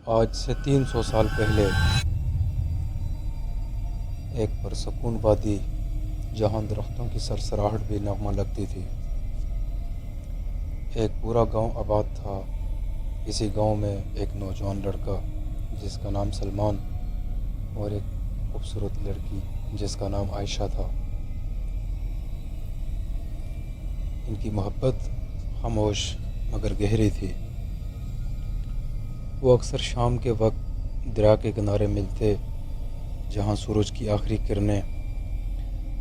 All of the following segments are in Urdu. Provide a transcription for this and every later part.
آج سے 300 سال پہلے ایک پرسکون وادی جہاں درختوں کی سرسراہٹ بھی نغمہ لگتی تھی، ایک پورا گاؤں آباد تھا۔ اسی گاؤں میں ایک نوجوان لڑکا جس کا نام سلمان اور ایک خوبصورت لڑکی جس کا نام عائشہ تھا۔ ان کی محبت خاموش مگر گہری تھی۔ وہ اکثر شام کے وقت دریا کے کنارے ملتے، جہاں سورج کی آخری کرنیں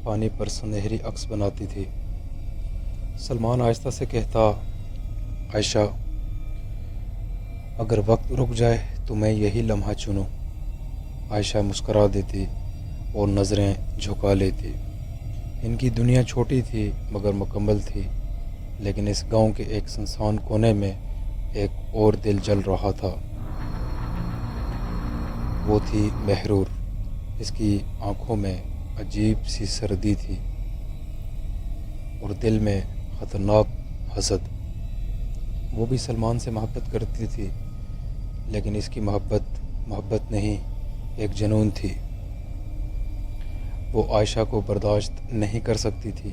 پانی پر سنہری عکس بناتی تھی۔ سلمان آہستہ سے کہتا، عائشہ، اگر وقت رک جائے تو میں یہی لمحہ چنوں۔ عائشہ مسکرا دیتی اور نظریں جھکا لیتی۔ ان کی دنیا چھوٹی تھی مگر مکمل تھی، لیکن اس گاؤں کے ایک سنسان کونے میں ایک اور دل جل رہا تھا۔ وہ تھی محرور۔ اس کی آنکھوں میں عجیب سی سردی تھی اور دل میں خطرناک حسد۔ وہ بھی سلمان سے محبت کرتی تھی، لیکن اس کی محبت نہیں، ایک جنون تھی۔ وہ عائشہ کو برداشت نہیں کر سکتی تھی۔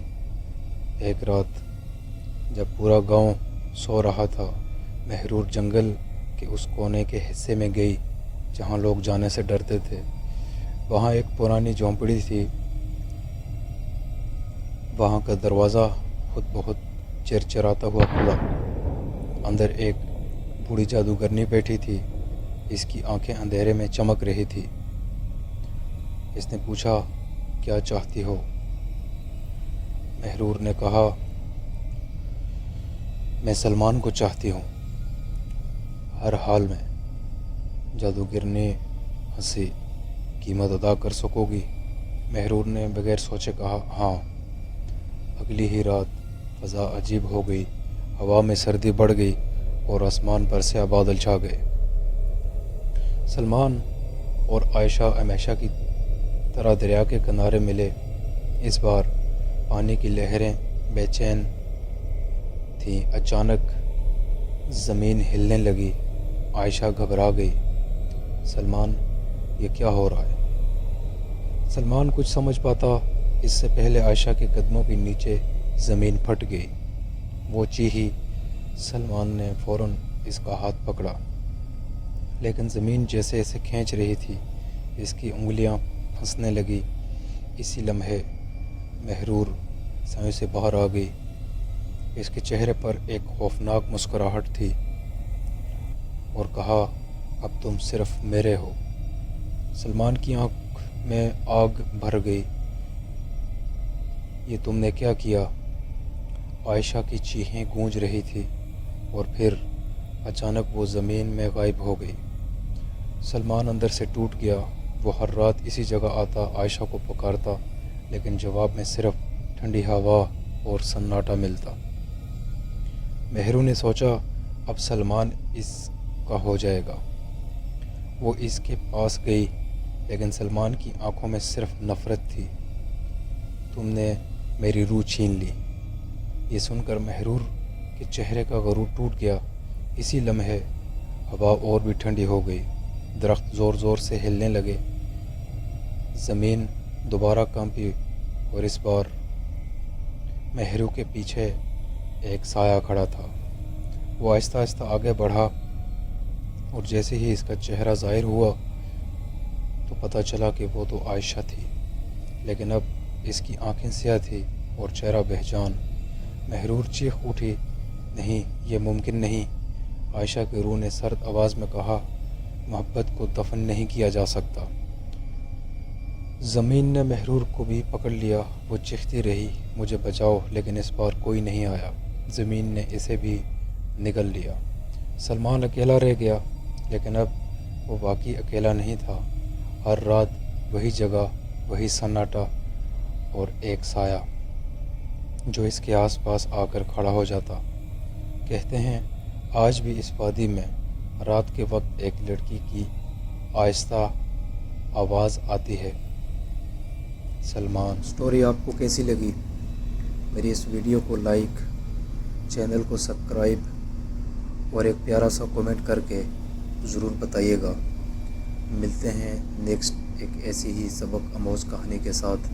ایک رات جب پورا گاؤں سو رہا تھا، محرور جنگل کے اس کونے کے حصے میں گئی جہاں لوگ جانے سے ڈرتے تھے۔ وہاں ایک پرانی جھونپڑی تھی۔ وہاں کا دروازہ خود بہت چرچراتا ہوا کھلا۔ اندر ایک بوڑھی جادوگرنی بیٹھی تھی۔ اس کی آنکھیں اندھیرے میں چمک رہی تھی۔ اس نے پوچھا، کیا چاہتی ہو؟ محرور نے کہا، میں سلمان کو چاہتی ہوں، ہر حال میں۔ جادوگرنی ہنسی، قیمت ادا کر سکو گی؟ محرور نے بغیر سوچے کہا، ہاں۔ اگلی ہی رات فضا عجیب ہو گئی، ہوا میں سردی بڑھ گئی اور آسمان پر سیاہ بادل چھا گئے۔ سلمان اور عائشہ ہمیشہ کی طرح دریا کے کنارے ملے۔ اس بار پانی کی لہریں بے چین تھیں۔ اچانک زمین ہلنے لگی۔ عائشہ گھبرا گئی، سلمان، یہ کیا ہو رہا ہے؟ سلمان کچھ سمجھ پاتا اس سے پہلے عائشہ کے قدموں کے نیچے زمین پھٹ گئی۔ وہ چیخی۔ سلمان نے فوراً اس کا ہاتھ پکڑا، لیکن زمین جیسے اسے کھینچ رہی تھی۔ اس کی انگلیاں پھنسنے لگی۔ اسی لمحے محرور سایوں سے باہر آ گئی۔ اس کے چہرے پر ایک خوفناک مسکراہٹ تھی اور کہا، اب تم صرف میرے ہو۔ سلمان کی آنکھ میں آگ بھر گئی۔ یہ تم نے کیا کیا؟ عائشہ کی چیخیں گونج رہی تھی اور پھر اچانک وہ زمین میں غائب ہو گئی۔ سلمان اندر سے ٹوٹ گیا۔ وہ ہر رات اسی جگہ آتا، عائشہ کو پکارتا، لیکن جواب میں صرف ٹھنڈی ہوا اور سناٹا ملتا۔ محرور نے سوچا، اب سلمان اس کا ہو جائے گا۔ وہ اس کے پاس گئی، لیکن سلمان کی آنکھوں میں صرف نفرت تھی۔ تم نے میری روح چھین لی۔ یہ سن کر محرور کے چہرے کا غرور ٹوٹ گیا۔ اسی لمحے ہوا اور بھی ٹھنڈی ہو گئی۔ درخت زور زور سے ہلنے لگے۔ زمین دوبارہ کانپی اور اس بار محرور کے پیچھے ایک سایہ کھڑا تھا۔ وہ آہستہ آہستہ آگے بڑھا اور جیسے ہی اس کا چہرہ ظاہر ہوا تو پتہ چلا کہ وہ تو عائشہ تھی، لیکن اب اس کی آنکھیں سیاہ تھیں اور چہرہ بہجان۔ محرور چیخ اٹھی، نہیں، یہ ممکن نہیں۔ عائشہ کی روح نے سرد آواز میں کہا، محبت کو دفن نہیں کیا جا سکتا۔ زمین نے محرور کو بھی پکڑ لیا۔ وہ چیختی رہی، مجھے بچاؤ، لیکن اس بار کوئی نہیں آیا۔ زمین نے اسے بھی نگل لیا۔ سلمان اکیلا رہ گیا، لیکن اب وہ واقعی اکیلا نہیں تھا۔ ہر رات وہی جگہ، وہی سناٹا اور ایک سایہ جو اس کے آس پاس آ کر کھڑا ہو جاتا۔ کہتے ہیں آج بھی اس وادی میں رات کے وقت ایک لڑکی کی آہستہ آواز آتی ہے، سلمان۔ سٹوری آپ کو کیسی لگی؟ میری اس ویڈیو کو لائک، چینل کو سبسکرائب اور ایک پیارا سا کمنٹ کر کے ضرور بتائیے گا۔ ملتے ہیں نیکسٹ ایک ایسی ہی سبق آموز کہانی کے ساتھ،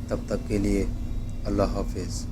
تب تک کے لیے اللہ حافظ۔